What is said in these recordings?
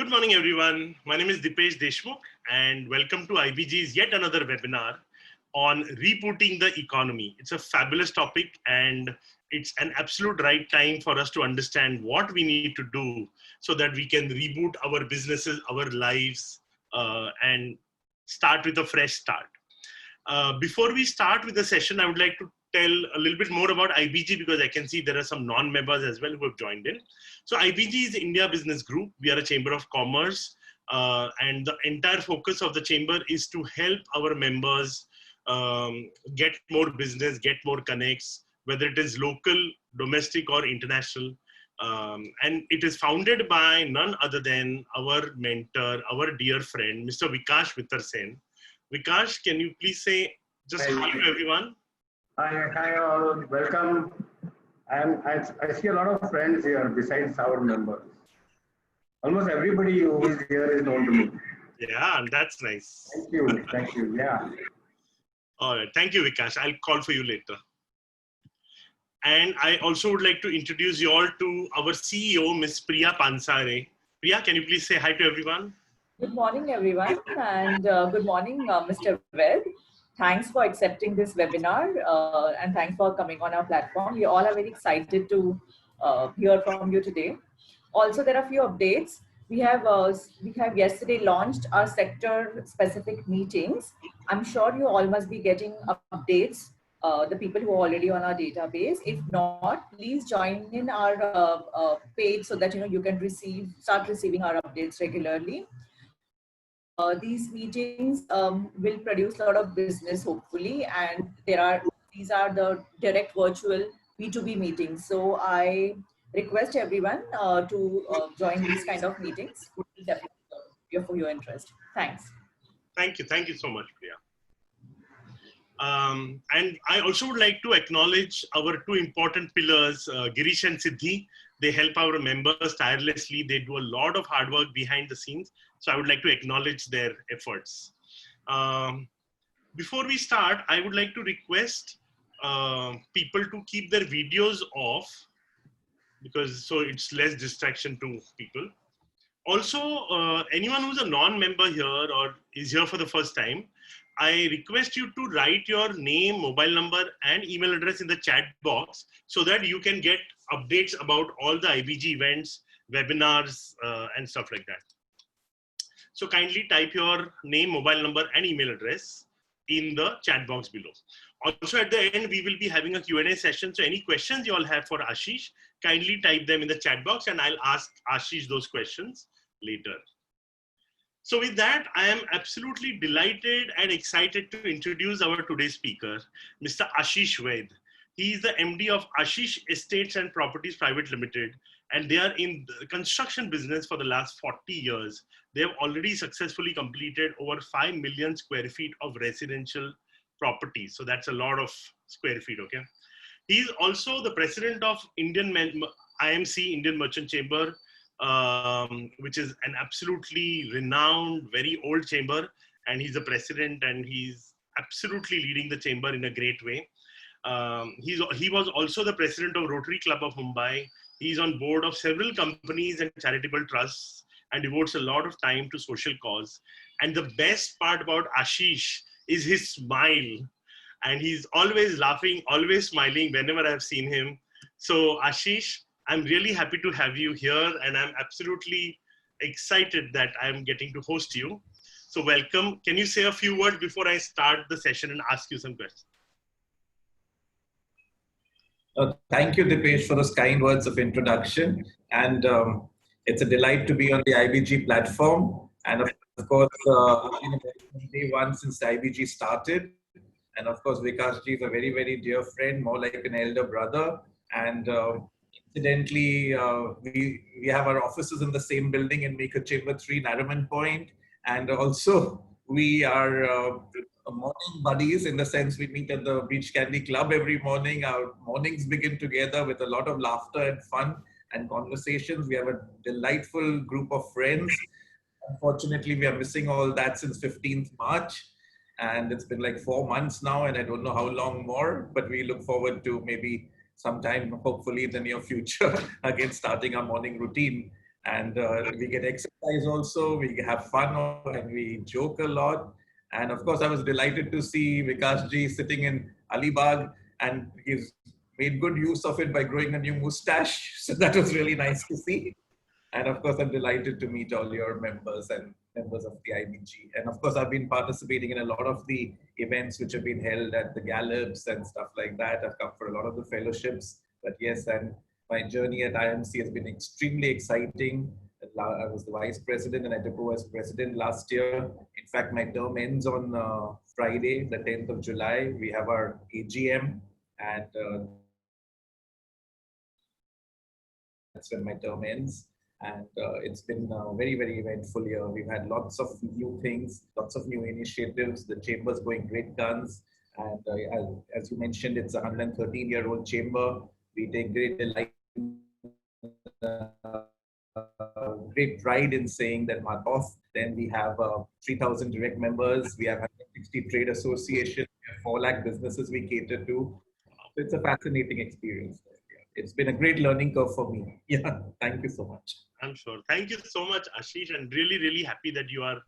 Good morning, everyone. My name is Dipesh Deshmukh, and welcome to IBG's yet another webinar on rebooting the economy. It's a fabulous topic, and it's an absolute right time for us to understand what we need to do so that we can reboot our businesses, our lives, and start with a fresh start. Before we start with the session, I would like to tell a little bit more about IBG because I can see there are some non-members as well who have joined in. So IBG is India Business Group. We are a chamber of commerce, and the entire focus of the chamber is to help our members get more business, get more connects, whether it is local, domestic, or international. And it is founded by none other than our mentor, our dear friend, Mr. Vikash Vittarsen. Vikash, can you please say just hi to everyone? Hi all, welcome. I see a lot of friends here besides our members. Almost everybody who is here is known to me. Yeah, that's nice. Thank you, yeah. All right, thank you, Vikash. I'll call for you later. And I also would like to introduce you all to our CEO, Ms. Priya Pansare. Priya, can you please say hi to everyone? Good morning, everyone, and good morning, Mr. Vaid. Thanks for accepting this webinar and thanks for coming on our platform. We all are very excited to hear from you today. Also, there are a few updates. We have yesterday launched our sector-specific meetings. I'm sure you all must be getting updates, the people who are already on our database. If not, please join in our page so that you can start receiving our updates regularly. These meetings will produce a lot of business, hopefully, and these are the direct virtual B2B meetings. So I request everyone to join these kind of meetings. It will definitely be for your interest. Thanks. Thank you so much, Priya. And I also would like to acknowledge our two important pillars, Girish and Siddhi. They help our members tirelessly. They do a lot of hard work behind the scenes. So I would like to acknowledge their efforts. Before we start, I would like to request people to keep their videos off so it's less distraction to people. Also, anyone who's a non-member here or is here for the first time, I request you to write your name, mobile number, and email address in the chat box so that you can get updates about all the IBG events, webinars, and stuff like that. So kindly type your name, mobile number, and email address in the chat box below. Also at the end, we will be having a Q&A session. So any questions you all have for Ashish, kindly type them in the chat box and I'll ask Ashish those questions later. So with that, I am absolutely delighted and excited to introduce our today's speaker, Mr. Ashish Vaid. He is the MD of Ashish Estates and Properties Private Limited, and they are in the construction business for the last 40 years. They have already successfully completed over 5 million square feet of residential properties. So that's a lot of square feet, okay? He is also the president of IMC, Indian Merchant Chamber, which is an absolutely renowned, very old chamber. And he's the president and he's absolutely leading the chamber in a great way. He was also the president of Rotary Club of Mumbai. He's on board of several companies and charitable trusts and devotes a lot of time to social cause. And the best part about Ashish is his smile. And he's always laughing, always smiling whenever I've seen him. So Ashish, I'm really happy to have you here and I'm absolutely excited that I'm getting to host you. So welcome. Can you say a few words before I start the session and ask you some questions? Thank you, Dipesh, for those kind words of introduction. And it's a delight to be on the IBG platform. And of course, day one since the IBG started. And of course, Vikash ji is a very, very dear friend, more like an elder brother. And incidentally, we have our offices in the same building in Maker Chamber 3, Nariman Point. And also, we are morning buddies in the sense we meet at the Beach Candy Club every morning. Our mornings begin together with a lot of laughter and fun and conversations. We have a delightful group of friends. Unfortunately, we are missing all that since 15th March. And it's been like 4 months now, and I don't know how long more, but we look forward to maybe sometime, hopefully in the near future, again starting our morning routine. And we get exercise also, we have fun, and we joke a lot. And of course, I was delighted to see Vikas ji sitting in Alibag, and he's made good use of it by growing a new mustache. So that was really nice to see. And of course, I'm delighted to meet all your members and members of the IBG. And of course, I've been participating in a lot of the events which have been held at the Gallops and stuff like that. I've come for a lot of the fellowships. But yes, and my journey at IMC has been extremely exciting. I was the vice president and I took over as president last year. In fact, my term ends on Friday, the 10th of July. We have our AGM, and that's when my term ends. And it's been a very, very eventful year. We've had lots of new things, lots of new initiatives. The chamber's going great guns. And as you mentioned, it's a 113-year-old chamber. We take great delight, great pride in saying that mark off. Then we have 3,000 direct members. We have 160 trade associations. We have 4 lakh businesses we cater to. So it's a fascinating experience. It's been a great learning curve for me. Yeah, thank you so much. I'm sure. Thank you so much, Ashish, and really, really happy that you are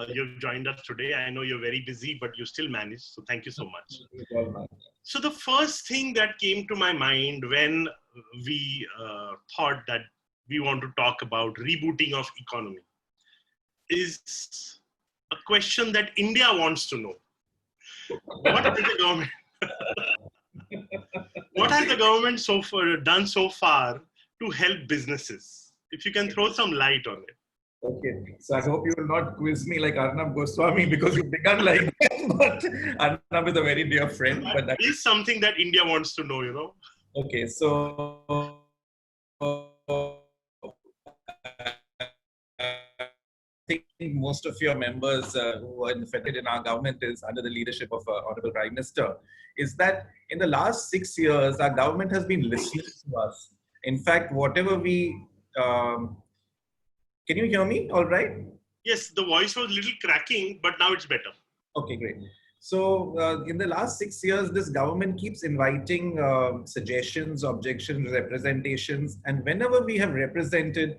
you've joined us today. I know you're very busy, but you still manage. So thank you so much. So the first thing that came to my mind when we thought that we want to talk about rebooting of economy is a question that India wants to know. What has the government? What has the government so far done so far to help businesses? If you can throw some light on it. Okay, so I hope you will not quiz me like Arnab Goswami because you began like that. But Arnab is a very dear friend. But that is something that India wants to know, you know. Okay, so I think most of your members who are infected in our government is under the leadership of Honorable Prime Minister, is that in the last 6 years, our government has been listening to us. In fact, whatever we... can you hear me all right? Yes, the voice was a little cracking, but now it's better. Okay, great. So in the last 6 years, this government keeps inviting suggestions, objections, representations, and whenever we have represented,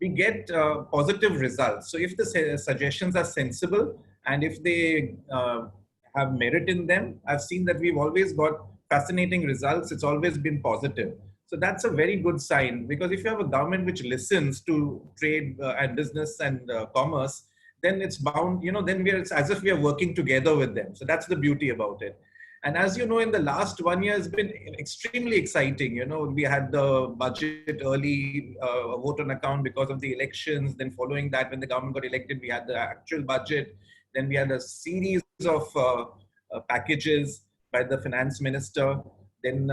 we get positive results. So if the suggestions are sensible and if they have merit in them, I've seen that we've always got fascinating results. It's always been positive. So that's a very good sign, because if you have a government which listens to trade and business and commerce, then it's bound, you know, then it's as if we are working together with them. So that's the beauty about it. And as you know, in the last 1 year has been extremely exciting. You know, we had the budget early, vote on account because of the elections. Then following that, when the government got elected, we had the actual budget. Then we had a series of packages by the finance minister. Then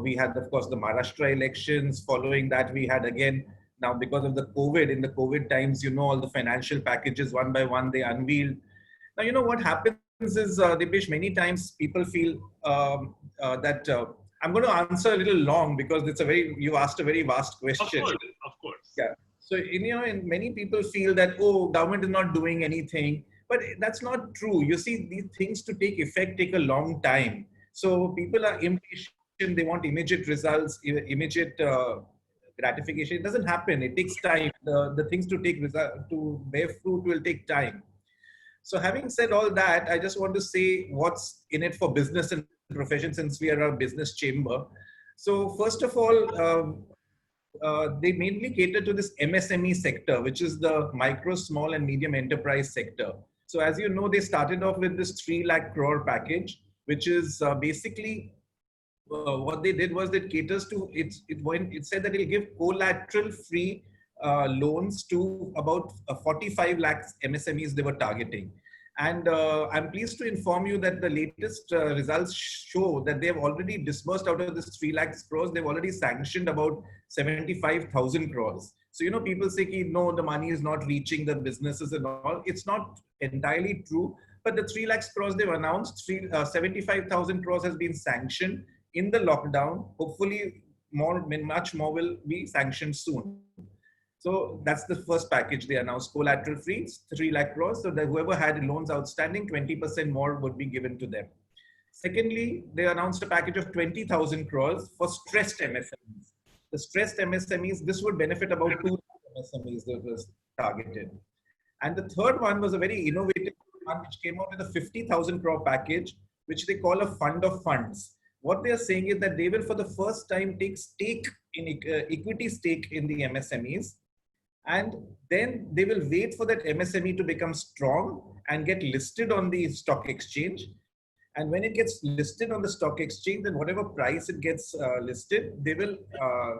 we had, of course, the Maharashtra elections. Following that, we had again, now because of the COVID, in the COVID times, you know, all the financial packages, one by one, they unveiled. Now, you know, what happens is, Dipesh, many times people feel that I'm going to answer a little long because it's you asked a very vast question. Of course. Yeah. So, you know, and many people feel that, oh, government is not doing anything, but that's not true. You see, these things to take effect take a long time. So people are impatient. They want immediate results, immediate gratification. It doesn't happen. It takes time. The things to bear fruit will take time. So having said all that, I just want to say what's in it for business and profession, since we are a business chamber. So first of all, they mainly cater to this MSME sector, which is the micro, small and medium enterprise sector. So as you know, they started off with this 3 lakh crore package, which is basically what they did was it caters to, it said that it'll give collateral free loans to about 45 lakhs MSMEs they were targeting. And I'm pleased to inform you that the latest results show that they've already disbursed out of this 3 lakhs crores, they've already sanctioned about 75,000 crores. So, you know, people say, no, the money is not reaching the businesses and all. It's not entirely true. But the 3 lakhs crores they've announced, 75,000 crores has been sanctioned in the lockdown. Hopefully, much more will be sanctioned soon. So that's the first package they announced, collateral free, 3 lakh crores. So that whoever had loans outstanding, 20% more would be given to them. Secondly, they announced a package of 20,000 crores for stressed MSMEs. The stressed MSMEs, this would benefit about 2 MSMEs that was targeted. And the third one was a very innovative one, which came out with a 50,000 crore package, which they call a fund of funds. What they are saying is that they will, for the first time, take stake in equity stake in the MSMEs, and then they will wait for that MSME to become strong and get listed on the stock exchange. And when it gets listed on the stock exchange, then whatever price it gets listed, they will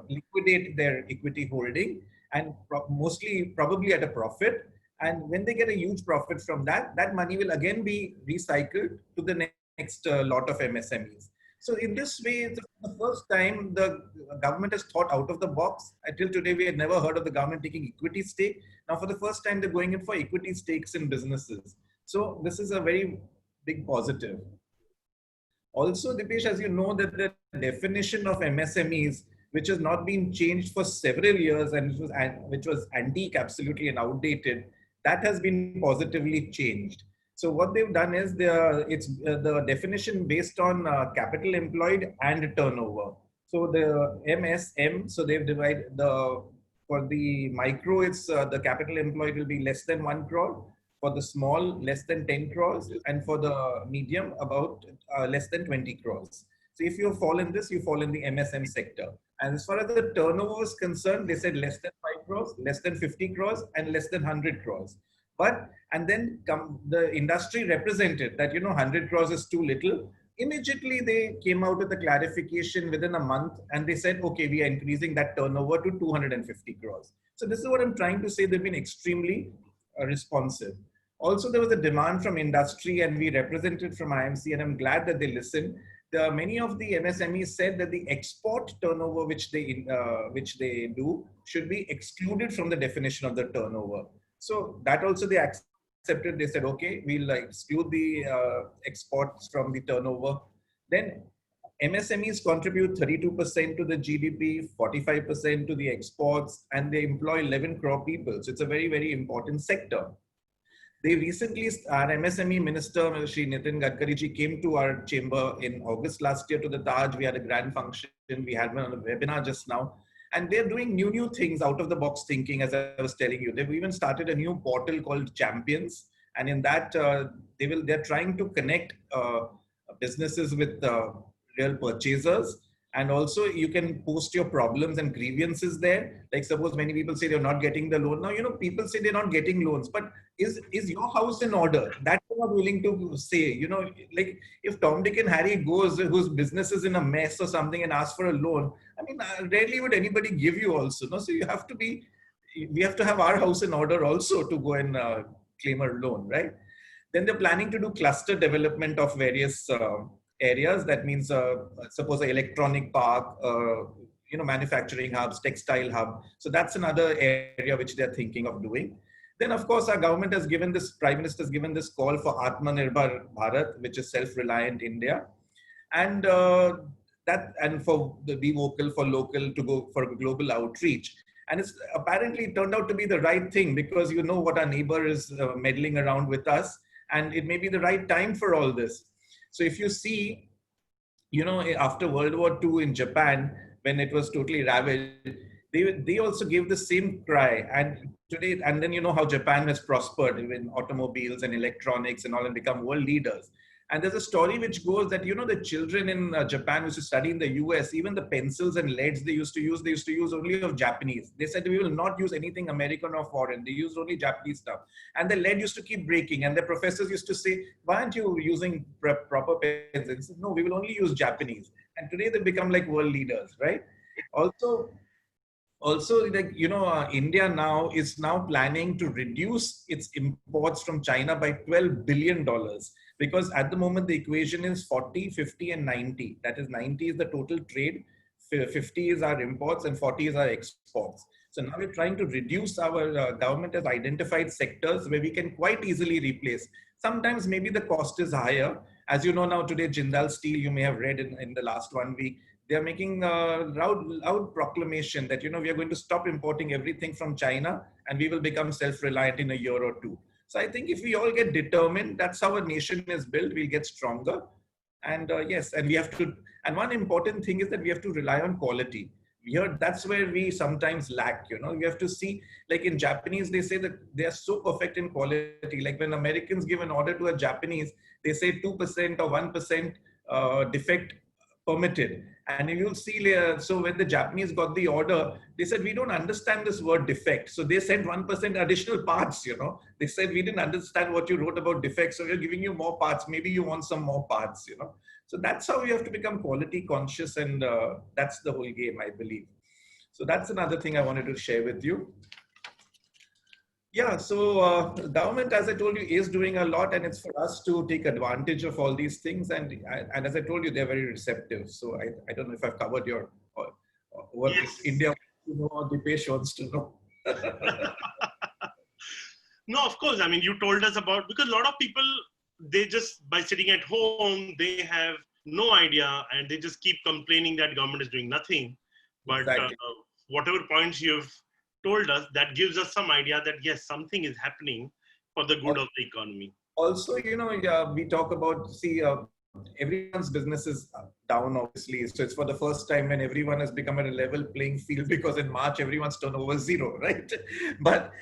liquidate their equity holding, and mostly probably at a profit. And when they get a huge profit from that, that money will again be recycled to the next lot of MSMEs. So in this way, it's the first time the government has thought out of the box. Until today, we had never heard of the government taking equity stake. Now, for the first time, they're going in for equity stakes in businesses. So this is a very big positive. Also, Dipesh, as you know, that the definition of MSMEs, which has not been changed for several years and which was antique, absolutely, and outdated, that has been positively changed. So what they've done is it's the definition based on capital employed and turnover. So the MSM, so they've divided for the micro, it's the capital employed will be less than 1 crore. For the small, less than 10 crores, and for the medium, about less than 20 crores. So if you fall in this, you fall in the MSM sector. And as far as the turnover is concerned, they said less than 5 crores, less than 50 crores, and less than 100 crores. And then the industry represented that, 100 crores is too little. Immediately, they came out with a clarification within a month, and they said, okay, we are increasing that turnover to 250 crores. So this is what I'm trying to say. They've been extremely responsive. Also, there was a demand from industry, and we represented from IMC, and I'm glad that they listened. Many of the MSMEs said that the export turnover which they do should be excluded from the definition of the turnover. So that also they accepted. They said, okay, we'll exclude the exports from the turnover. Then MSMEs contribute 32% to the GDP, 45% to the exports, and they employ 11 crore people. So it's a very, very important sector. They recently, our MSME minister, Shri Nitin Gadkari ji, came to our chamber in August last year to the Taj. We had a grand function. We had one on a webinar just now. And they're doing new things, out of the box thinking, as I was telling you. They've even started a new portal called Champions. And in that, they're trying to connect businesses with real purchasers. And also you can post your problems and grievances there. Like suppose many people say they're not getting the loan. Now, people say they're not getting loans, but is your house in order? That they're not willing to say, like if Tom, Dick and Harry goes, whose business is in a mess or something, and asks for a loan, I mean, rarely would anybody give you also. No? So we have to have our house in order also to go and claim a loan, right? Then they're planning to do cluster development of various areas. That means, suppose an electronic park, manufacturing hubs, textile hub. So that's another area which they're thinking of doing. Then, of course, our government has given this, Prime Minister has given this call for Atmanirbhar Bharat, which is self-reliant India. And and for the Be Vocal for Local, to go for global outreach. And it's apparently turned out to be the right thing, because what our neighbor is meddling around with us, and it may be the right time for all this. So if you see, after World War II in Japan, when it was totally ravaged, they also gave the same cry. And today, and then how Japan has prospered in automobiles and electronics and all, and become world leaders. And there's a story which goes that, the children in Japan used to study in the US, even the pencils and leads they used to use only of Japanese. They said, we will not use anything American or foreign. They used only Japanese stuff. And the lead used to keep breaking. And the professors used to say, why aren't you using proper pencils? They said, no, we will only use Japanese. And today they become like world leaders, right? Also, India now is planning to reduce its imports from China by $12 billion. Because at the moment, the equation is 40, 50, and 90. That is 90 is the total trade, 50 is our imports, and 40 is our exports. So now we're trying to reduce. Our government has identified sectors where we can quite easily replace. Sometimes maybe the cost is higher. As you know now today, Jindal Steel, you may have read in the last 1 week, they are making a loud proclamation that, we are going to stop importing everything from China, and we will become self-reliant in a year or two. So I think if we all get determined, that's how a nation is built. We'll get stronger. And yes, and we have to, and one important thing is that we have to rely on quality. here, that's where we sometimes lack, you know. You have to see, like in Japanese, they say that they are so perfect in quality. Like when Americans give an order to a Japanese, they say 2% or 1% defect permitted. And you'll see, so when the Japanese got the order, they said, we don't understand this word defect. So they sent 1% additional parts, you know. They said, we didn't understand what you wrote about defect. So we're giving you more parts. Maybe you want some more parts, you know. So that's how you have to become quality conscious. And that's the whole game, I believe. So that's another thing I wanted to share with you. Yeah, so government, as I told you, is doing a lot, and it's for us to take advantage of all these things. And as I told you, they're very receptive. So I don't know if I've covered your what Yes. India wants to know or Dipesh wants to know. No, of course. I mean, you told us about, because a lot of people, they just, by sitting at home, they have no idea and they just keep complaining that government is doing nothing. But Exactly. whatever points you've told us, that gives us some idea that yes, something is happening for the good of the economy. Also, you know, we talk about, see, everyone's business is down, obviously. So it's for the first time when everyone has become at a level playing field, because in March, everyone's turnover is zero, right? But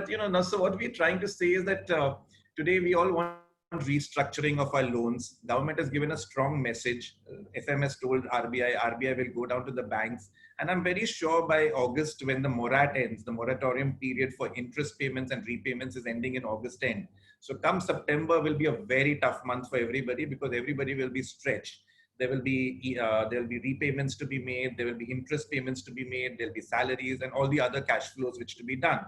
you know, now, so what we're trying to say is that today we all want restructuring of our loans. Government has given a strong message. FMS told RBI will go down to the banks. And I'm very sure by August, when the morat ends, the moratorium period for interest payments and repayments is ending in August end. So come September will be a very tough month for everybody, because everybody will be stretched. There will be repayments to be made. There will be interest payments to be made. There'll be salaries and all the other cash flows which to be done.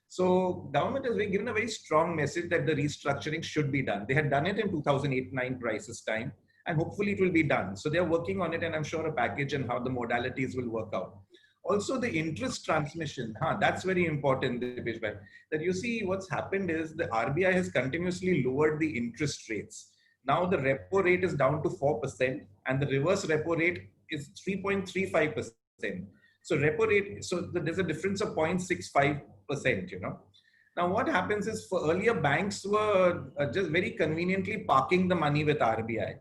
So government has given a very strong message that the restructuring should be done. They had done it in 2008-9 crisis time, and hopefully it will be done. So they're working on it, and I'm sure a package and how the modalities will work out. Also, the interest transmission, that's very important, Dipesh bhai. That you see, what's happened is the RBI has continuously lowered the interest rates. Now the repo rate is down to 4%, and the reverse repo rate is 3.35%. So repo rate, so there's a difference of 0.65%, you know. Now what happens is, for earlier, banks were just very conveniently parking the money with RBI.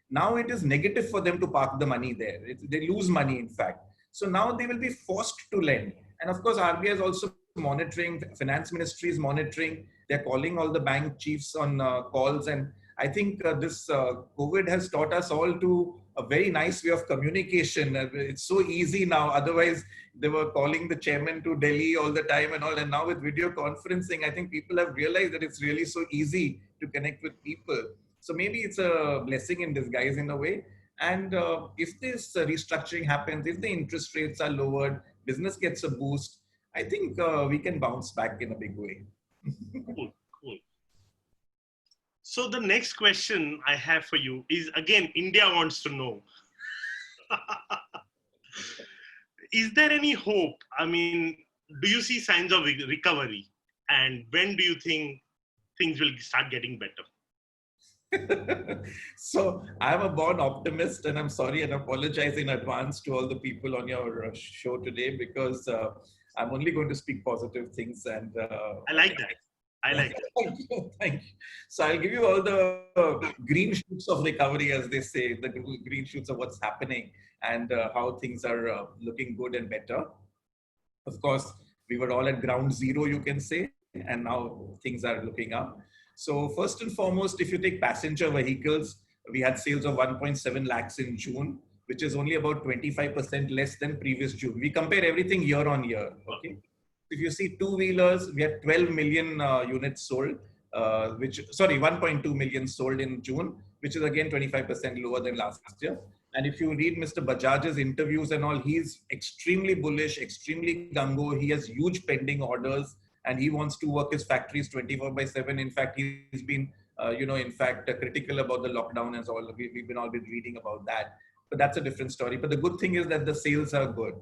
Now it is negative for them to park the money there. They lose money, in fact. So now they will be forced to lend. And of course, RBI is also monitoring, finance ministry is monitoring. They're calling all the bank chiefs on calls. And I think this COVID has taught us all to a very nice way of communication. It's so easy now. Otherwise, they were calling the chairman to Delhi all the time and all. And now with video conferencing, I think people have realized that it's really so easy to connect with people. So maybe it's a blessing in disguise in a way. And if this restructuring happens, if the interest rates are lowered, business gets a boost, I think we can bounce back in a big way. Cool, cool. So the next question I have for you is, again, India wants to know. Is there any hope? I mean, do you see signs of recovery? And when do you think things will start getting better? So I'm a born optimist, and I'm sorry and apologize in advance to all the people on your show today, because I'm only going to speak positive things. And I like that. I like that. Thank you. Thank you. So I'll give you all the green shoots of recovery, as they say, the green shoots of what's happening and how things are looking good and better. Of course, we were all at ground zero, you can say, and now things are looking up. So first and foremost, if you take passenger vehicles, we had sales of 1.7 lakhs in June, which is only about 25% less than previous June. We compare everything year on year. Okay. If you see two-wheelers, we had 12 million units sold, 1.2 million sold in June, which is again 25% lower than last year. And if you read Mr. Bajaj's interviews and all, he's extremely bullish, extremely gung-ho. He has huge pending orders, and he wants to work his factories 24/7. In fact, he's been, critical about the lockdown and all. We've been all been reading about that. But that's a different story. But the good thing is that the sales are good.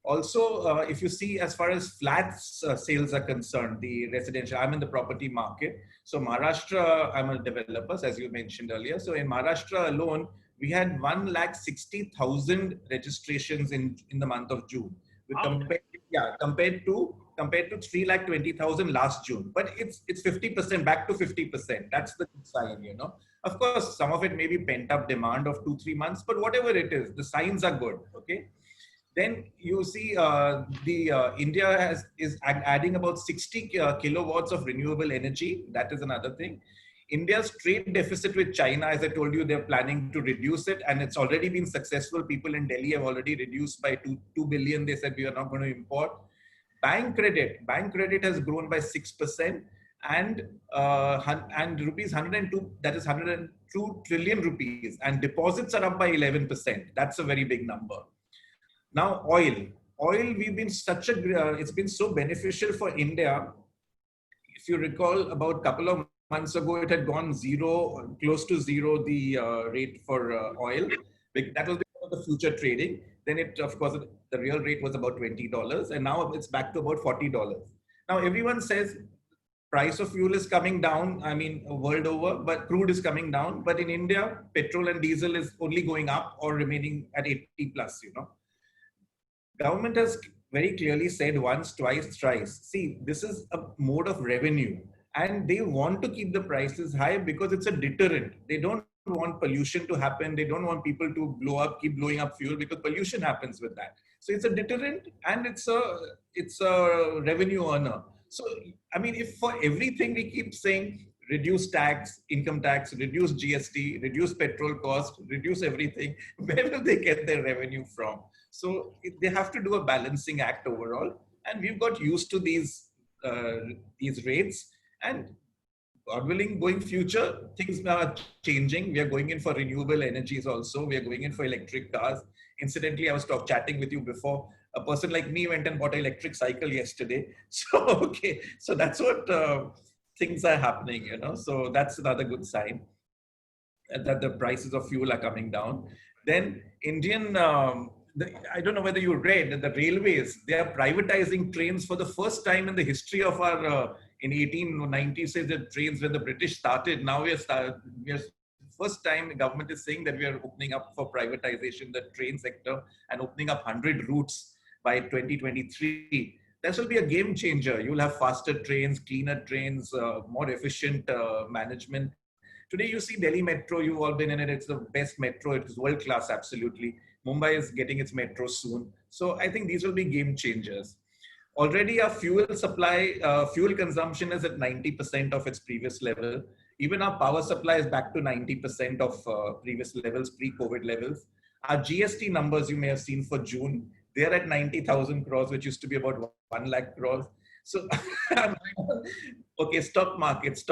Also, if you see, as far as flats sales are concerned, the residential, I'm in the property market. So Maharashtra, I'm a developer, as you mentioned earlier. So in Maharashtra alone, we had 1,60,000 registrations in the month of June. Compared to 3,20,000 last June. But it's 50%, back to 50%. That's the sign, you know. Of course, some of it may be pent up demand of 2-3 months, but whatever it is, the signs are good, okay? Then you see India is adding about 60 kilowatts of renewable energy. That is another thing. India's trade deficit with China, as I told you, they're planning to reduce it, and it's already been successful. People in Delhi have already reduced by 2 billion. They said we are not going to import. Bank credit has grown by 6%, and rupees 102, that is 102 trillion rupees, and deposits are up by 11%. That's a very big number. Now, oil, we've been it's been so beneficial for India. If you recall, about a couple of months ago, it had gone zero, close to zero, the rate for oil. That was because of the future trading. Then of course, the real rate was about $20, and now it's back to about $40. Now, everyone says price of fuel is coming down, I mean, world over, but crude is coming down. But in India, petrol and diesel is only going up or remaining at 80 plus, Government has very clearly said once, twice, thrice. See, this is a mode of revenue, and they want to keep the prices high because it's a deterrent. They don't want pollution to happen. They don't want people to keep blowing up fuel, because pollution happens with that. So it's a deterrent, and it's a revenue earner. So, I mean, if for everything we keep saying, reduce tax, income tax, reduce GST, reduce petrol cost, reduce everything, where will they get their revenue from? So they have to do a balancing act overall, and we've got used to these rates. And God willing, going future, things are changing. We are going in for renewable energies also. We are going in for electric cars. Incidentally, I was chatting with you before. A person like me went and bought an electric cycle yesterday. So okay, so that's what things are happening. So that's another good sign that the prices of fuel are coming down. Then I don't know whether you read that the railways, they are privatizing trains for the first time in the history of our, in 1890, say the trains when the British started. Now we are first time the government is saying that we are opening up for privatization, the train sector, and opening up 100 routes by 2023. This will be a game changer. You'll have faster trains, cleaner trains, more efficient management. Today you see Delhi Metro, you've all been in it. It's the best metro. It is world class, absolutely. Mumbai is getting its metro soon. So I think these will be game changers. Already our fuel consumption is at 90% of its previous level. Even our power supply is back to 90% of previous levels, pre-COVID levels. Our GST numbers you may have seen for June, they're at 90,000 crores, which used to be about 1 lakh crores. So, okay, stock markets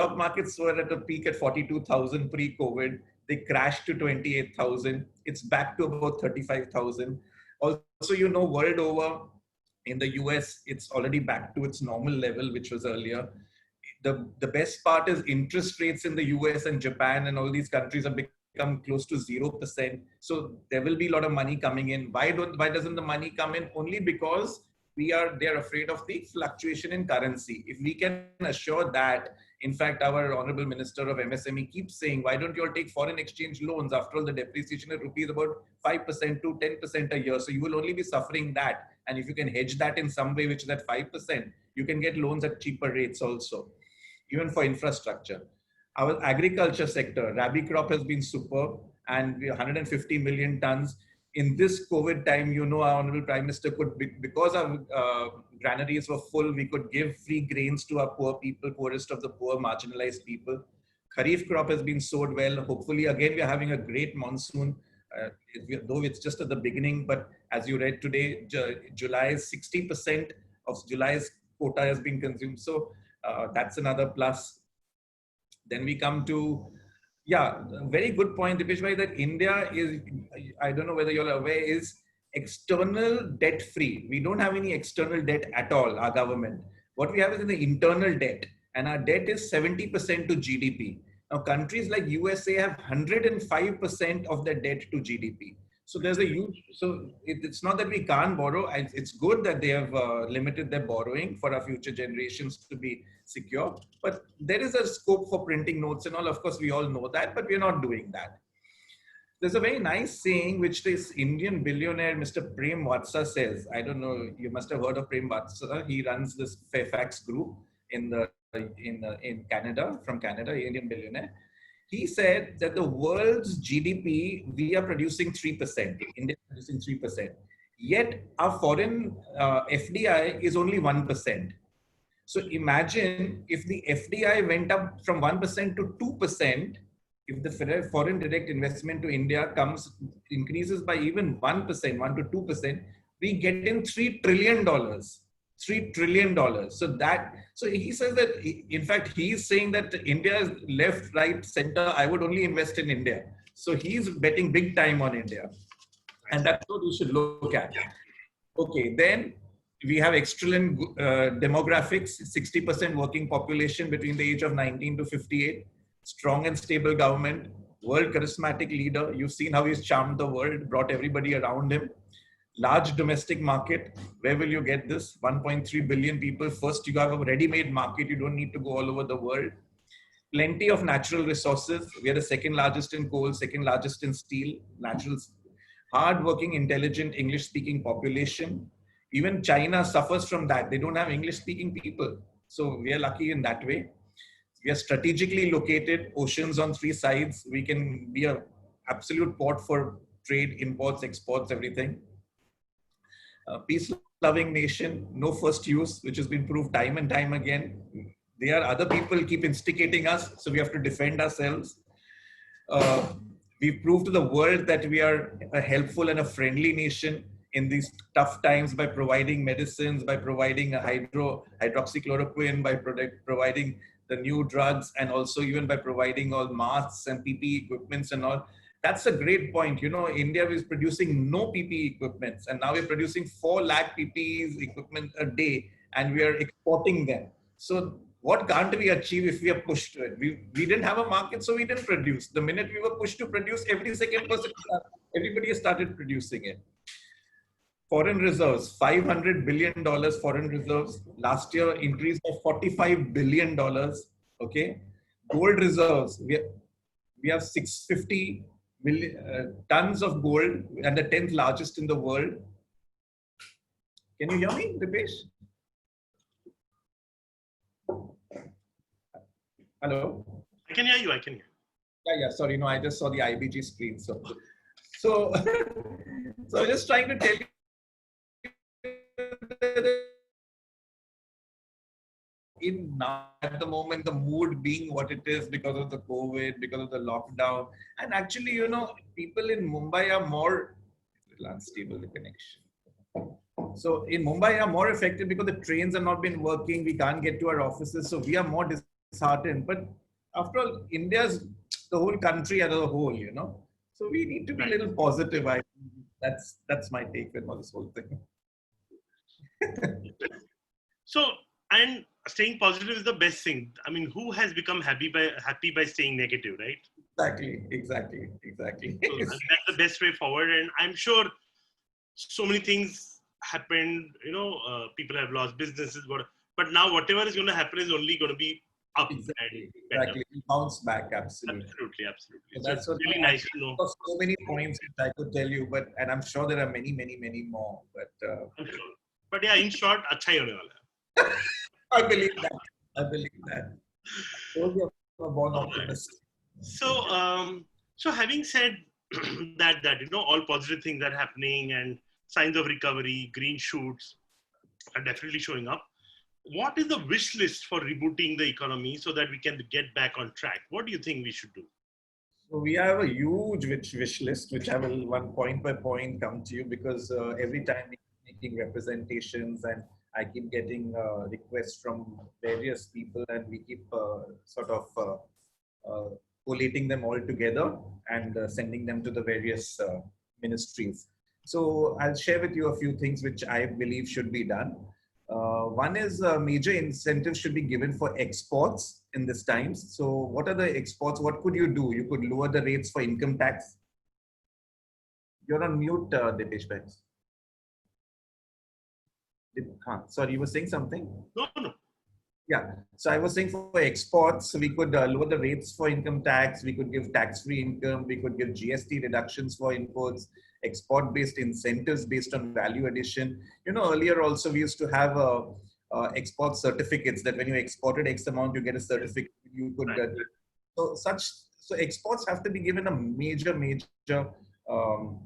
were at a peak at 42,000 pre-COVID. They crashed to 28,000. It's back to about 35,000. Also, world over, in the US, it's already back to its normal level, which was earlier. The best part is interest rates in the US and Japan and all these countries have become close to 0%. So there will be a lot of money coming in. Why doesn't the money come in? Only because they're afraid of the fluctuation in currency. If we can assure that, in fact, our Honorable Minister of MSME keeps saying, why don't you all take foreign exchange loans? After all, the depreciation of rupee is about 5% to 10% a year. So you will only be suffering that. And if you can hedge that in some way, which is at 5%, you can get loans at cheaper rates also, even for infrastructure. Our agriculture sector, Rabi crop has been superb, and 150 million tons. In this COVID time, our Honorable Prime Minister could, because our granaries were full, we could give free grains to our poor people, poorest of the poor, marginalized people. Kharif crop has been sowed well. Hopefully, again, we are having a great monsoon, though it's just at the beginning. But as you read today, July's 60% of July's quota has been consumed. So that's another plus. Then we come to, very good point, Dipesh bhai, that India is, I don't know whether you're aware, is external debt free. We don't have any external debt at all, our government. What we have is the internal debt, and our debt is 70% to GDP. Now, countries like USA have 105% of their debt to GDP. So there's a huge, it's not that we can't borrow. It's good that they have limited their borrowing for our future generations to be secure. But there is a scope for printing notes and all. Of course, we all know that, but we're not doing that. There's a very nice saying which this Indian billionaire, Mr. Prem Vatsa, says. I don't know, you must have heard of Prem Vatsa. He runs this Fairfax group in Canada, from Canada, Indian billionaire. He said that the world's GDP, we are producing 3%. India is producing 3%. Yet our foreign FDI is only 1%. So imagine if the FDI went up from 1% to 2%, if the foreign direct investment to India increases by even 1%, 1 to 2%, we get in $3 trillion. $3 trillion. So he says that, in fact, he's saying that India is left, right, center. I would only invest in India. So he's betting big time on India. And that's what we should look at. Okay, then we have excellent demographics, 60% working population between the age of 19 to 58, strong and stable government, world charismatic leader. You've seen how he's charmed the world, brought everybody around him. Large domestic market. Where will you get this? 1.3 billion people. First, you have a ready-made market. You don't need to go all over the world. Plenty of natural resources. We are the second largest in coal, second largest in steel, naturals. Hard-working, intelligent, English-speaking population. Even China suffers from that. They don't have English-speaking people. So we are lucky in that way. We are strategically located, oceans on 3 sides. We can be an absolute port for trade, imports, exports, everything. Peace-loving nation, no first use, which has been proved time and time again. There are other people keep instigating us, so we have to defend ourselves. We've proved to the world that we are a helpful and a friendly nation in these tough times by providing medicines, by providing a hydroxychloroquine, by providing the new drugs, and also even by providing all masks and PPE equipments and all. That's a great point. You know, India is producing no PPE equipments, and now we're producing 4 lakh PPEs equipment a day, and we are exporting them. So what can't we achieve if we are pushed to it? We didn't have a market, so we didn't produce. The minute we were pushed to produce, every second person, everybody started producing it. Foreign reserves, $500 billion foreign reserves. Last year increased by $45 billion. Okay. Gold reserves, we have 650 million tons of gold and the 10th largest in the world. Can you hear me, Dipesh? Hello? I can hear you, I can hear you. Yeah, sorry, no, I just saw the IBG screen. So I'm just trying to tell you now at the moment, the mood being what it is because of the COVID, because of the lockdown. And actually, you know, people in Mumbai are more unstable, the connection. So in Mumbai are more affected because the trains have not been working. We can't get to our offices. So we are more disheartened. But after all, India's the whole country as a whole, you know. So we need to be a little positive. That's my take on this whole thing. So, and staying positive is the best thing. I mean, who has become happy by staying negative, right? Exactly. So that's the best way forward. And I'm sure so many things happened, you know, people have lost businesses, but now whatever is going to happen is only going to be up. Exactly. Bounce back, absolutely. So that's really nice to know. So many points which I could tell you, and I'm sure there are many more. But I'm sure. But yeah, in short, अच्छा ही होने वाला है. I believe that. You're a born optimist. So having said that you know all positive things are happening and signs of recovery, green shoots are definitely showing up. What is the wish list for rebooting the economy so that we can get back on track? What do you think we should do? So we have a huge wish list, which I will one point by point come to you because every time we keep making representations and I keep getting requests from various people and we keep collating them all together and sending them to the various ministries. So I'll share with you a few things which I believe should be done. One is major incentives should be given for exports in this times. So what are the exports? What could you do? You could lower the rates for income tax. You're on mute, Dipesh. Sorry, you were saying something? No. Yeah. So I was saying for exports, we could lower the rates for income tax. We could give tax-free income. We could give GST reductions for imports, export-based incentives based on value addition. You know, earlier also we used to have export certificates that when you exported X amount, you get a certificate. You could so exports have to be given a major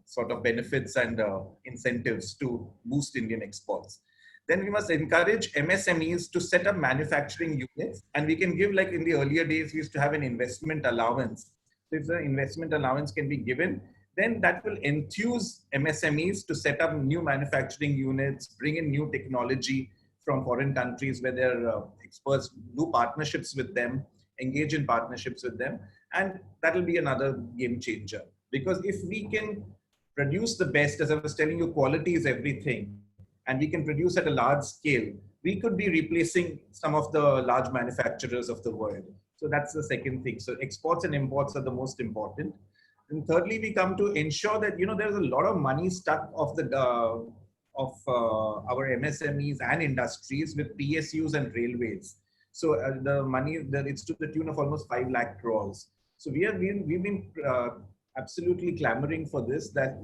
sort of benefits and incentives to boost Indian exports. Then we must encourage MSMEs to set up manufacturing units, and we can give, like in the earlier days, we used to have an investment allowance. So if the investment allowance can be given, then that will enthuse MSMEs to set up new manufacturing units, bring in new technology from foreign countries where their experts do partnerships with them, engage in partnerships with them, and that will be another game changer. Because if we can produce the best, as I was telling you, quality is everything, and we can produce at a large scale, we could be replacing some of the large manufacturers of the world. So that's the second thing. So exports and imports are the most important. And thirdly, we come to ensure that, you know, there's a lot of money stuck of the our MSMEs and industries with PSUs and railways. So the money, it's to the tune of almost 5 lakh crores. So we've been absolutely clamoring for this, that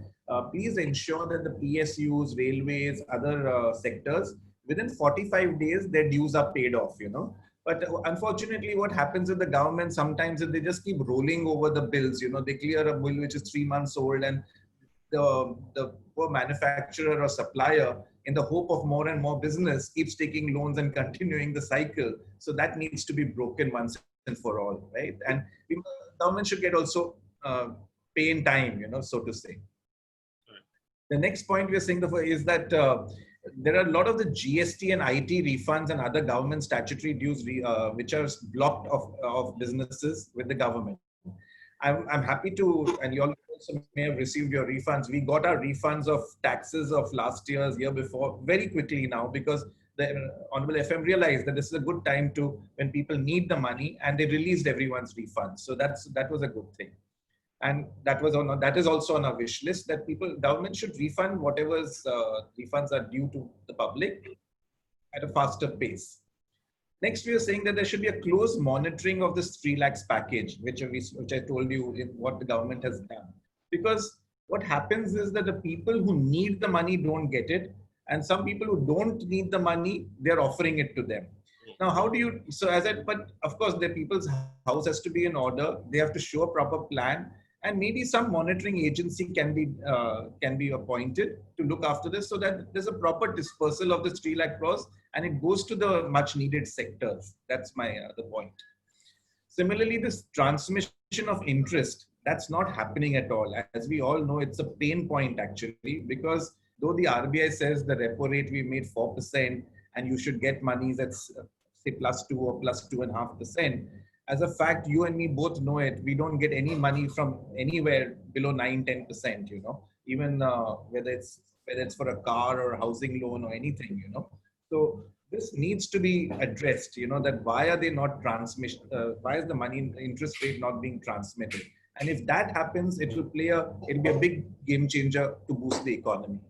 please ensure that the PSUs, railways, other sectors, within 45 days, their dues are paid off, you know. But unfortunately, what happens with the government sometimes is they just keep rolling over the bills. You know, they clear a bill which is 3 months old, and the poor manufacturer or supplier, in the hope of more and more business, keeps taking loans and continuing the cycle. So that needs to be broken once and for all, right? And government should get also pay in time, you know, so to say. The next point we're saying is that there are a lot of the GST and IT refunds and other government statutory dues which are blocked of businesses with the government. I'm happy to, and you all also may have received your refunds. We got our refunds of taxes of last year before very quickly now, because the Honorable FM realized that this is a good time to, when people need the money, and they released everyone's refunds. So that was a good thing. And that is also on our wish list, that government should refund whatever's refunds are due to the public at a faster pace. Next, we are saying that there should be a close monitoring of this 3 lakhs package, which I told you what the government has done. Because what happens is that the people who need the money don't get it, and some people who don't need the money, they're offering it to them. Now, how do you, but of course, the people's house has to be in order. They have to show a proper plan. And maybe some monitoring agency can be appointed to look after this, so that there's a proper dispersal of the 3 lakh crores and it goes to the much needed sectors. That's the point. Similarly, this transmission of interest, that's not happening at all. As we all know, it's a pain point actually, because though the RBI says the repo rate we made 4% and you should get money that's say +2 or +2.5%. As a fact, you and me both know it. We don't get any money from anywhere below 9-10%. You know, even whether it's for a car or a housing loan or anything. You know, so this needs to be addressed. You know, that why are they not transmission? Why is the money interest rate not being transmitted? And if that happens, it'll be a big game changer to boost the economy.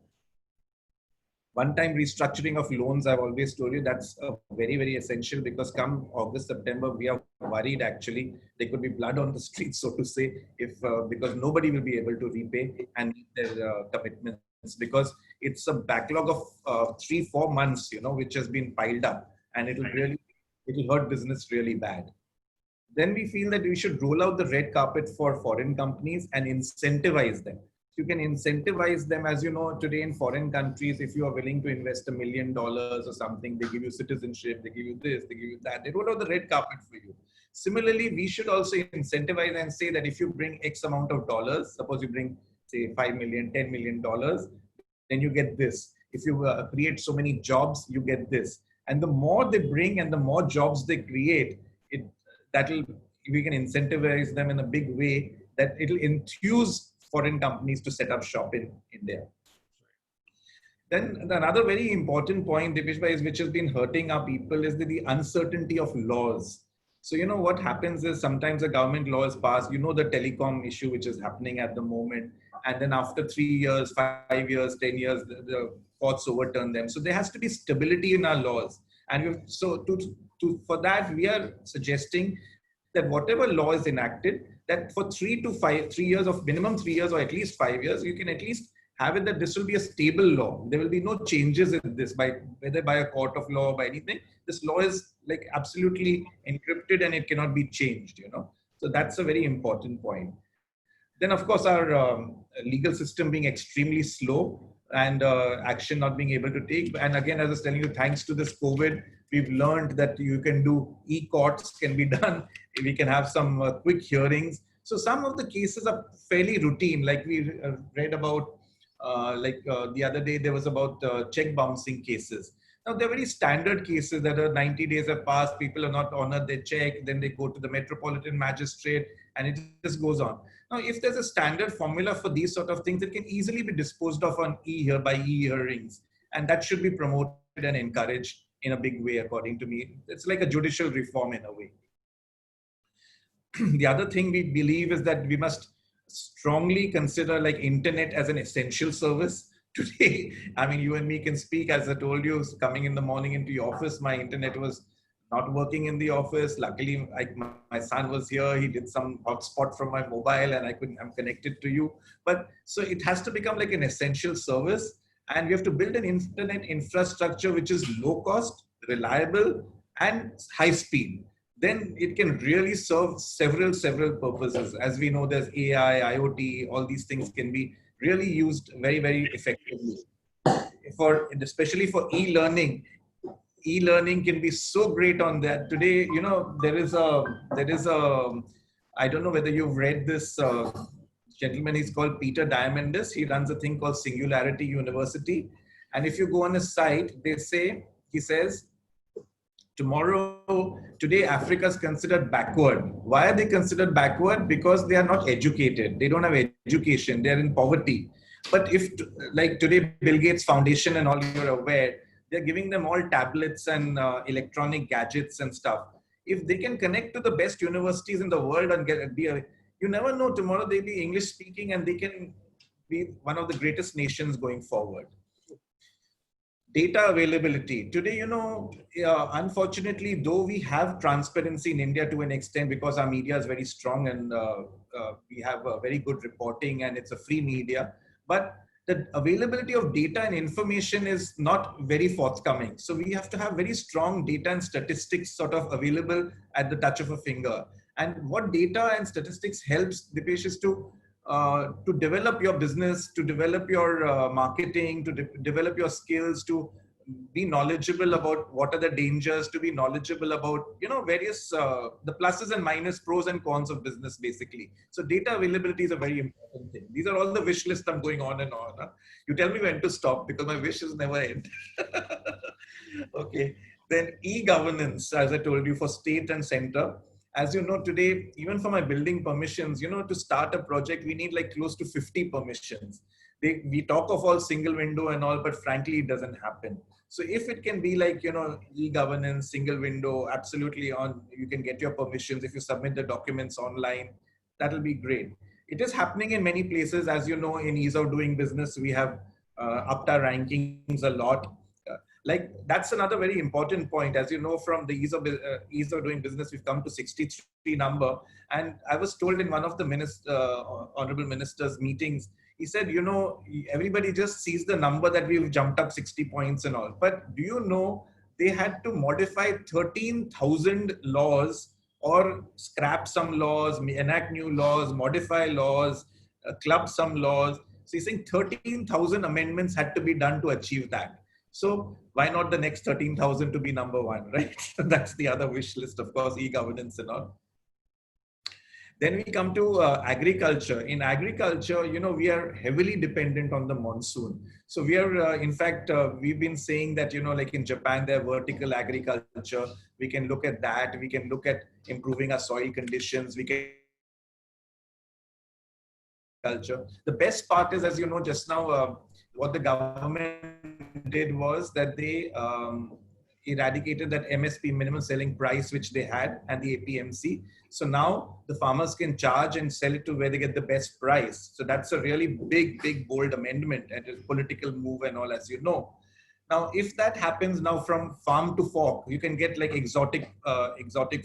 One-time restructuring of loans, I've always told you, that's very, very essential, because come August, September, we are worried actually. There could be blood on the streets, so to say, because nobody will be able to repay and meet their commitments, because it's a backlog of 3-4 months, you know, which has been piled up, and it'll hurt business really bad. Then we feel that we should roll out the red carpet for foreign companies and incentivize them. You can incentivize them, as you know, today in foreign countries, if you are willing to invest $1 million or something, they give you citizenship, they give you this, they give you that, they roll out the red carpet for you. Similarly, we should also incentivize and say that if you bring X amount of dollars, suppose you bring, say, $5 million, $10 million, then you get this. If you create so many jobs, you get this. And the more they bring and the more jobs they create, we can incentivize them in a big way, that it'll enthuse foreign companies to set up shop in India. Then another very important point, Dipesh bhai, which has been hurting our people, is the uncertainty of laws. So, you know, what happens is sometimes a government law is passed, you know, the telecom issue which is happening at the moment. And then after 3 years, 5 years, 10 years, the courts overturn them. So there has to be stability in our laws. And for that, we are suggesting that whatever law is enacted, that for 3 years of minimum 3 years or at least 5 years, you can at least have it that this will be a stable law. There will be no changes in this, whether by a court of law or by anything. This law is like absolutely encrypted and it cannot be changed, you know. So that's a very important point. Then, of course, our legal system being extremely slow and action not being able to take. And again, as I was telling you, thanks to this COVID, we've learned that you can do e-courts can be done. We can have some quick hearings. So some of the cases are fairly routine. Like we read about, the other day, there was about check bouncing cases. Now, they're very standard cases that are 90 days have passed, people have not honored their check, then they go to the metropolitan magistrate, and it just goes on. Now, if there's a standard formula for these sort of things, it can easily be disposed of on by e-hearings, and that should be promoted and encouraged in a big way, according to me. It's like a judicial reform in a way. The other thing we believe is that we must strongly consider like internet as an essential service. Today, I mean, you and me can speak. As I told you, coming in the morning into your office, my internet was not working in the office. Luckily, my son was here. He did some hotspot from my mobile, and I'm connected to you. But so it has to become like an essential service, and we have to build an internet infrastructure which is low cost, reliable, and high speed. Then it can really serve several purposes. As we know, there's AI, IoT, all these things can be really used very, very effectively. Especially for e-learning. E-learning can be so great on that. Today, you know, there is a, I don't know whether you've read this gentleman, he's called Peter Diamandis. He runs a thing called Singularity University. And if you go on his site, he says, today Africa is considered backward. Why are they considered backward? Because they are not educated. They don't have education. They're in poverty. But if like today, Bill Gates Foundation and all, you're aware, they're giving them all tablets and electronic gadgets and stuff. If they can connect to the best universities in the world and you never know, tomorrow they'll be English speaking and they can be one of the greatest nations going forward. Data availability. Today, you know, unfortunately, though we have transparency in India to an extent because our media is very strong and we have very good reporting and it's a free media, but the availability of data and information is not very forthcoming. So we have to have very strong data and statistics sort of available at the touch of a finger. And what data and statistics helps, Dipesh, is to develop your business, to develop your marketing, to develop your skills, to be knowledgeable about what are the dangers, to be knowledgeable about, you know, various, the pluses and minus, pros and cons of business, basically. So data availability is a very important thing. These are all the wish lists I'm going on and on. Huh? You tell me when to stop because my wishes never end. Okay. Then e-governance, as I told you, for state and center. As you know, today, even for my building permissions, you know, to start a project, we need like close to 50 permissions. We talk of all single window and all, but frankly, it doesn't happen. So if it can be like, you know, e-governance, single window, absolutely on, you can get your permissions. If you submit the documents online, that'll be great. It is happening in many places. As you know, in ease of doing business, we have upped our rankings a lot. Like that's another very important point. As you know, from the ease of doing business, we've come to 63 number. And I was told in one of the honorable minister's meetings, he said, you know, everybody just sees the number that we've jumped up 60 points and all. But do you know, they had to modify 13,000 laws or scrap some laws, enact new laws, modify laws, club some laws. So he's saying 13,000 amendments had to be done to achieve that. So why not the next 13,000 to be number one, right? That's the other wish list, of course, e-governance and all. Then we come to agriculture. In agriculture, you know, we are heavily dependent on the monsoon. So we are, in fact, we've been saying that, you know, like in Japan, there vertical agriculture. We can look at that. We can look at improving our soil conditions. We can culture. The best part is, as you know, just now, what the government did was that they eradicated that MSP, minimum selling price, which they had, and the APMC. So now the farmers can charge and sell it to where they get the best price. So that's a really big, bold amendment and a political move and all, as you know. Now, if that happens now from farm to fork, you can get like exotic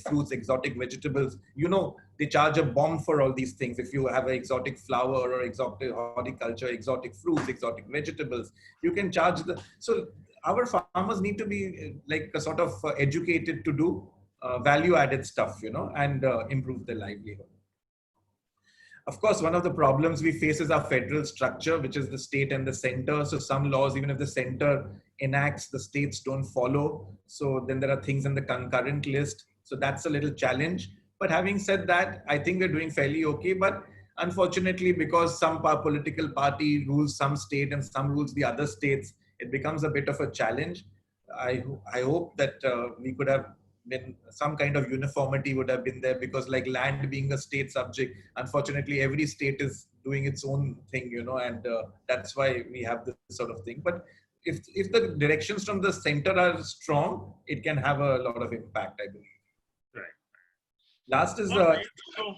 fruits, exotic vegetables. You know, they charge a bomb for all these things. If you have an exotic flower or exotic horticulture, exotic fruits, exotic vegetables, you can charge so our farmers need to be like a sort of educated to do value added stuff, you know, and improve their livelihood. Of course, one of the problems we face is our federal structure, which is the state and the center. So some laws, even if the center enacts, the states don't follow. So then there are things in the concurrent list. So that's a little challenge. But having said that, I think we're doing fairly okay. But unfortunately, because some political party rules some state and some rules the other states, it becomes a bit of a challenge. I hope that we could have been some kind of uniformity would have been there, because like land being a state subject, unfortunately every state is doing its own thing, and that's why we have this sort of thing. But if the directions from the center are strong, it can have a lot of impact, I believe. Right. Last is Right. So,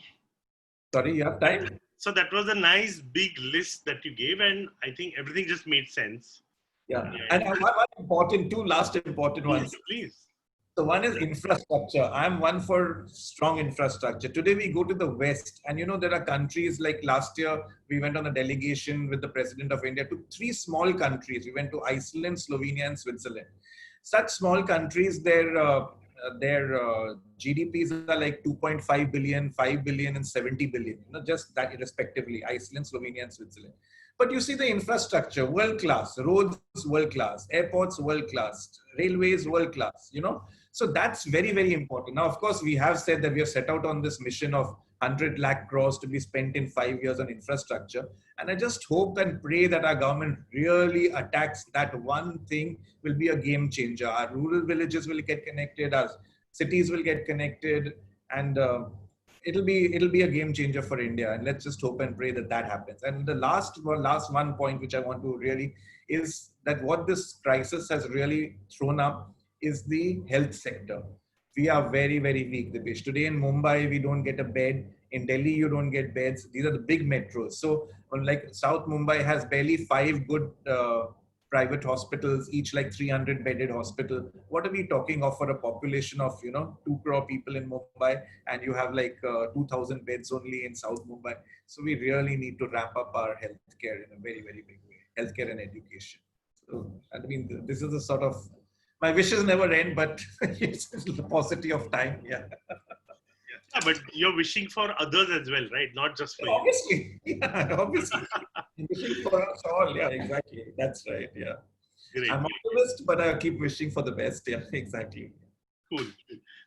sorry, you have time? So that was a nice big list that you gave, and I think everything just made sense. Yeah. And two last important ones. Please. So one is infrastructure. I'm one for strong infrastructure. Today we go to the West, and there are countries like last year we went on a delegation with the President of India to 3 small countries. We went to Iceland, Slovenia, and Switzerland. Such small countries, their GDPs are like 2.5 billion, 5 billion, and 70 billion. Just that respectively, Iceland, Slovenia, and Switzerland. But you see the infrastructure, world class, roads, world class, airports, world class, railways, world class, So that's very, very important. Now, of course, we have said that we have set out on this mission of 100 lakh crores to be spent in 5 years on infrastructure. And I just hope and pray that our government really attacks that one thing, will be a game changer. Our rural villages will get connected, our cities will get connected, and it'll be a game changer for India. And let's just hope and pray that that happens. And the last one point which I want to really is that what this crisis has really thrown up is the health sector. We are very, very weak, Dipesh. Today in Mumbai, we don't get a bed. In Delhi, you don't get beds. These are the big metros. So like South Mumbai has barely 5 good private hospitals, each like 300 bedded hospital. What are we talking of for a population of, 2 crore people in Mumbai, and you have like 2,000 beds only in South Mumbai. So we really need to ramp up our healthcare in a very, very big way, healthcare and education. So, I mean, this is a sort of, my wishes never end, but it's the paucity of time. Yeah. Yeah, but you're wishing for others as well, right? Not just for obviously. You. Yeah, obviously. Wishing for us all. Yeah, exactly. That's right. Yeah. Great. I'm optimist, but I keep wishing for the best. Yeah, exactly. Cool.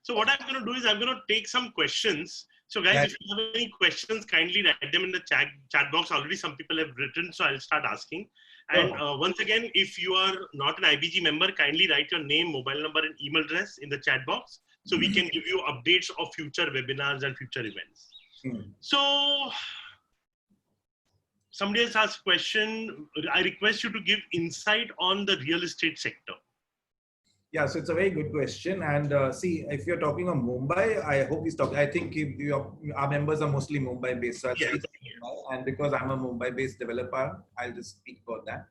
So what I'm going to do is I'm going to take some questions. So guys, if you have any questions, kindly write them in the chat box. Already some people have written, so I'll start asking. And once again, if you are not an IBG member, kindly write your name, mobile number, and email address in the chat box, so we can give you updates of future webinars and future events. So somebody has asked a question. I request you to give insight on the real estate sector. Yeah, so it's a very good question. And see, if you're talking on Mumbai, I hope he's talking. I think our members are mostly Mumbai-based. So Yes. And because I'm a Mumbai-based developer, I'll just speak about that.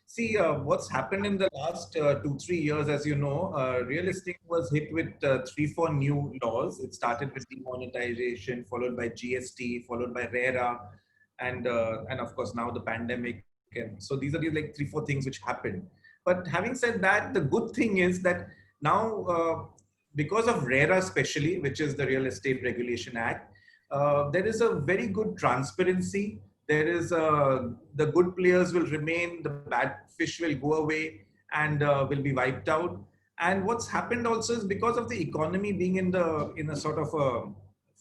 See, what's happened in the last 2-3 years, as you know, real estate was hit with 3-4 new laws. It started with demonetization, followed by GST, followed by RERA, and of course now the pandemic. And so these are the like 3-4 things which happened. But having said that, the good thing is that now, because of RERA especially, which is the Real Estate Regulation Act, there is a very good transparency. There is the good players will remain, the bad fish will go away and will be wiped out. And what's happened also is because of the economy being in a sort of a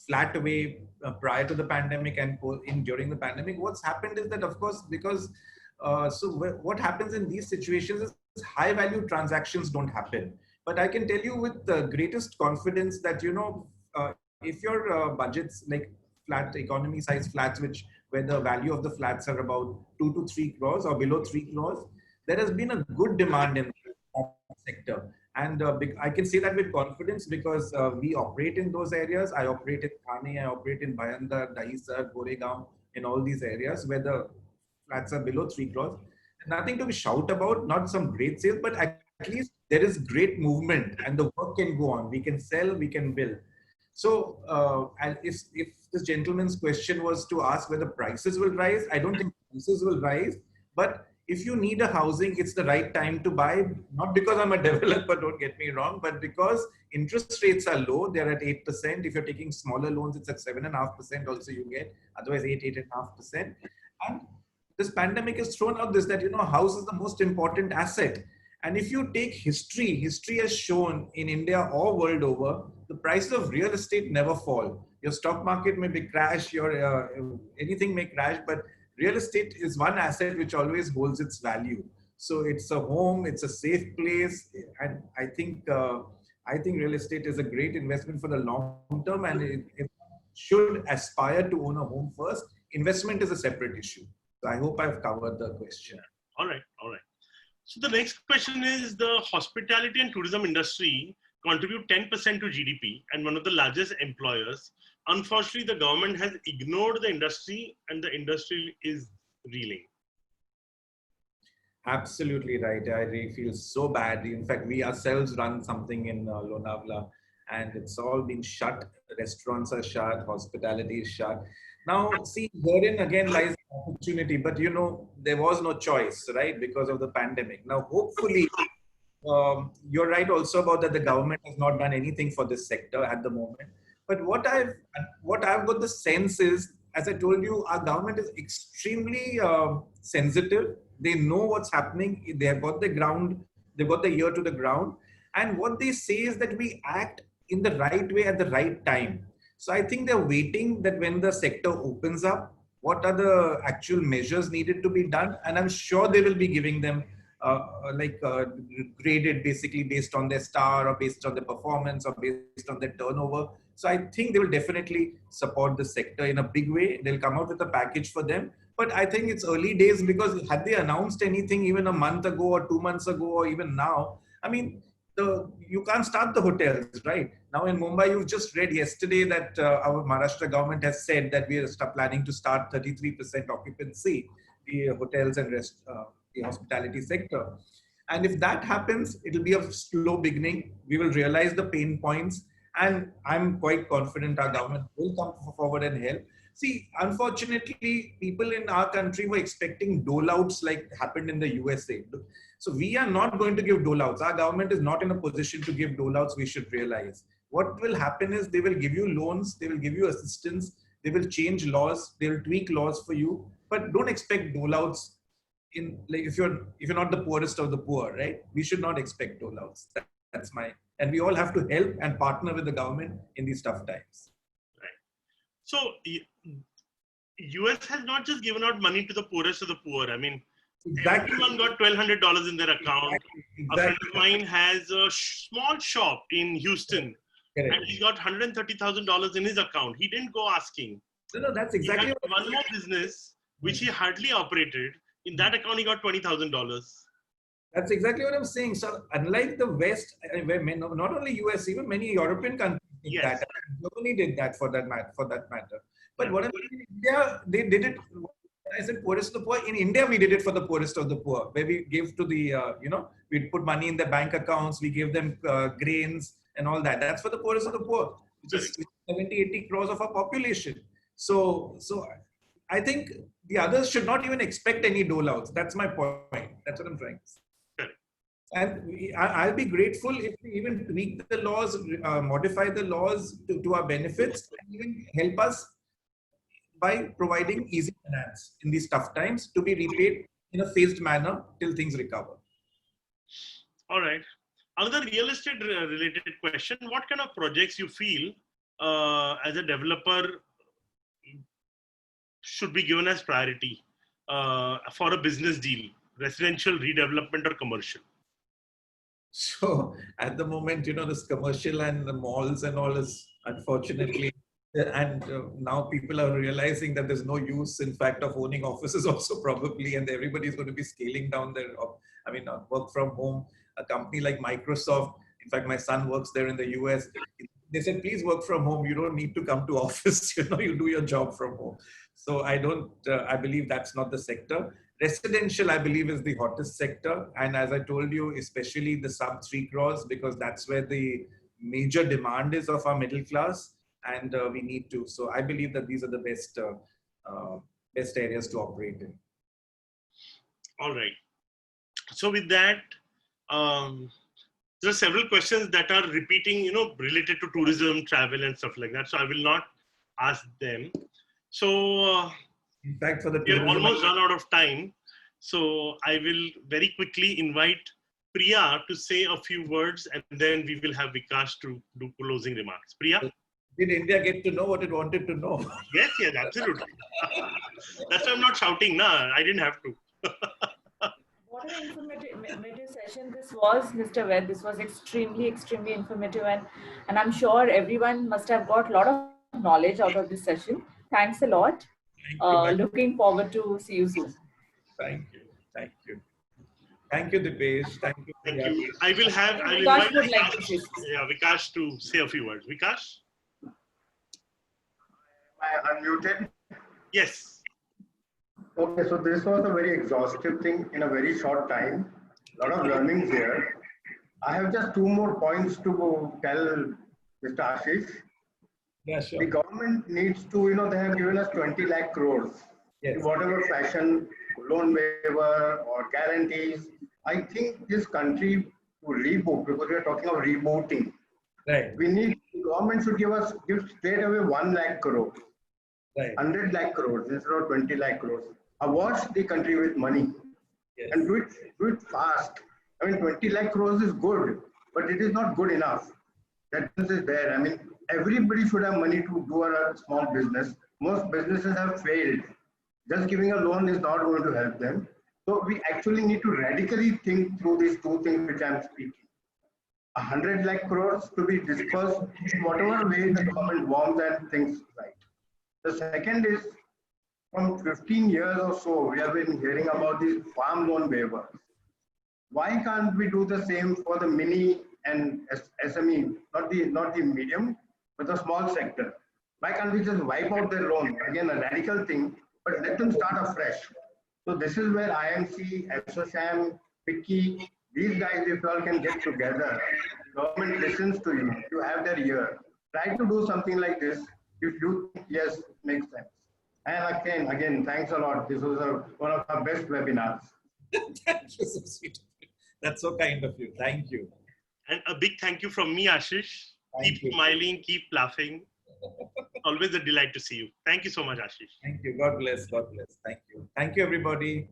flat way prior to the pandemic and during the pandemic, what's happened is that, of course, because what happens in these situations is high value transactions don't happen. But I can tell you with the greatest confidence that, if your budgets like flat economy size flats, where the value of the flats are about 2 to 3 crores or below 3 crores, there has been a good demand in that sector. And I can say that with confidence because we operate in those areas. I operate in Thane, I operate in Bhayandar, Dahisar, Goregaon, in all these areas where the flats are below 3 crores. Nothing to be shout about, not some great sales, but at least there is great movement and the work can go on. We can sell, we can build. So, and if this gentleman's question was to ask whether prices will rise, I don't think prices will rise, but if you need a housing, it's the right time to buy. Not because I'm a developer, don't get me wrong, but because interest rates are low. They're at 8%. If you're taking smaller loans, it's at 7.5% also you get. Otherwise 8.5%. And this pandemic has thrown out this, that, house is the most important asset. And if you take history has shown in India or world over, the prices of real estate never fall. Your stock market may be crash, your anything may crash, but real estate is one asset which always holds its value. So it's a home, it's a safe place, and I think real estate is a great investment for the long term, and it should aspire to own a home first. Investment is a separate issue. So I hope I've covered the question. All right. So the next question is, the hospitality and tourism industry contribute 10% to GDP and one of the largest employers. Unfortunately, the government has ignored the industry and the industry is reeling. Absolutely right. I really feel so bad. In fact, we ourselves run something in Lonavala, and it's all been shut. Restaurants are shut, hospitality is shut. Now, see, wherein again lies the opportunity, but there was no choice, right? Because of the pandemic. Now, hopefully, you're right also about that the government has not done anything for this sector at the moment. But what I've got the sense is, as I told you, our government is extremely sensitive. They know what's happening. They have got the ground. They've got the ear to the ground. And what they say is that we act in the right way at the right time. So I think they're waiting that when the sector opens up, what are the actual measures needed to be done? And I'm sure they will be giving them graded basically based on their star or based on their performance or based on their turnover. So I think they will definitely support the sector in a big way. They'll come out with a package for them. But I think it's early days, because had they announced anything even a month ago or 2 months ago or even now, I mean, you can't start the hotels, right? Now in Mumbai, you've just read yesterday that our Maharashtra government has said that we are planning to start 33% occupancy, the hotels and the hospitality sector. And if that happens, it'll be a slow beginning. We will realize the pain points, and I'm quite confident our government will come forward and help. See, unfortunately, people in our country were expecting dole-outs like happened in the USA. So we are not going to give dole-outs. Our government is not in a position to give dole-outs, we should realize. What will happen is they will give you loans, they will give you assistance, they will change laws, they will tweak laws for you, but don't expect dole-outs if you're not the poorest of the poor, right? We should not expect dole-outs. And we all have to help and partner with the government in these tough times. Right. So US has not just given out money to the poorest of the poor. I mean, exactly. Everyone got $1,200 in their account. Exactly. A friend of mine has a small shop in Houston, and he got $130,000 in his account. He didn't go asking. No, that's exactly. He had one more business which he hardly operated. In that account, he got $20,000. That's exactly what I'm saying. So unlike the West, where not only US, even many European countries did that. Germany did that for that matter. But what in India, they did it. I said poorest of the poor. In India, we did it for the poorest of the poor, where we gave to the, we'd put money in their bank accounts, we gave them grains and all that. That's for the poorest of the poor, which is 70, 80 crores of our population. So I think the others should not even expect any dole-outs. That's my point. That's what I'm trying to say. And I'll be grateful if we even tweak the laws, modify the laws to our benefits, and even help us by providing easy finance in these tough times to be repaid in a phased manner till things recover. All right. Another real estate related question. What kind of projects you feel as a developer should be given as priority for a business deal, residential, redevelopment, or commercial? So at the moment, this commercial and the malls and all is unfortunately, and now people are realizing that there's no use, in fact, of owning offices also probably, and everybody's going to be scaling down their, work from home. A company like Microsoft, in fact, my son works there in the US. They said, please work from home. You don't need to come to office. You do your job from home. So I believe that's not the sector. Residential, I believe, is the hottest sector. And as I told you, especially the sub 3 crores, because that's where the major demand is of our middle class. And we need to. So I believe that these are the best areas to operate in. All right. So with that, there are several questions that are repeating, related to tourism, travel, and stuff like that. So I will not ask them. So In fact, for the we have tourism, almost run out of time. So I will very quickly invite Priya to say a few words, and then we will have Vikash to do closing remarks. Priya? did India get to know what it wanted to know? Yes, absolutely. That's why I'm not shouting. Nah, I didn't have to. What an informative session this was, Mr. Vaid. This was extremely, extremely informative, and I'm sure everyone must have got a lot of knowledge out of this session. Thanks a lot. Looking forward to see you soon. Thank you. Thank you. Thank you, Dipesh. Thank you. Thank you. I will Vikash invite would like to say Vikash to say a few words. Vikash? Am I unmuted? Yes. Okay, so this was a very exhaustive thing in a very short time. A lot of learnings here. I have just two more points to tell Mr. Ashish. Yeah, sure. The government needs to, they have given us 20 lakh crores. Yes. In whatever fashion, loan waiver or guarantees. I think this country to reboot, because we are talking of rebooting. Right. The government should give straight away 1 lakh crore. Right. 100 lakh crores instead of 20 lakh crores. Awash the country with money. Yes. And do it fast. I mean, 20 lakh crores is good, but it is not good enough. That is there. I mean, everybody should have money to do a small business. Most businesses have failed. Just giving a loan is not going to help them. So we actually need to radically think through these two things which I'm speaking. 100 lakh crores to be dispersed in whatever way the government wants and thinks right. The second is, from 15 years or so, we have been hearing about these farm loan waivers. Why can't we do the same for the mini and SME, not the medium, but the small sector? Why can't we just wipe out their loan? Again, a radical thing, but let them start afresh. So this is where IMC, ASSOCHAM, FICCI, these guys, if you all can get together, government listens to you, you have their ear. Try to do something like this if you think, yes, makes sense. And again, thanks a lot. This was one of our best webinars. Thank you, so sweet. That's so kind of you. Thank you. And a big thank you from me, Ashish. Keep smiling, keep laughing. Always a delight to see you. Thank you so much, Ashish. Thank you. God bless. God bless. Thank you. Thank you, everybody.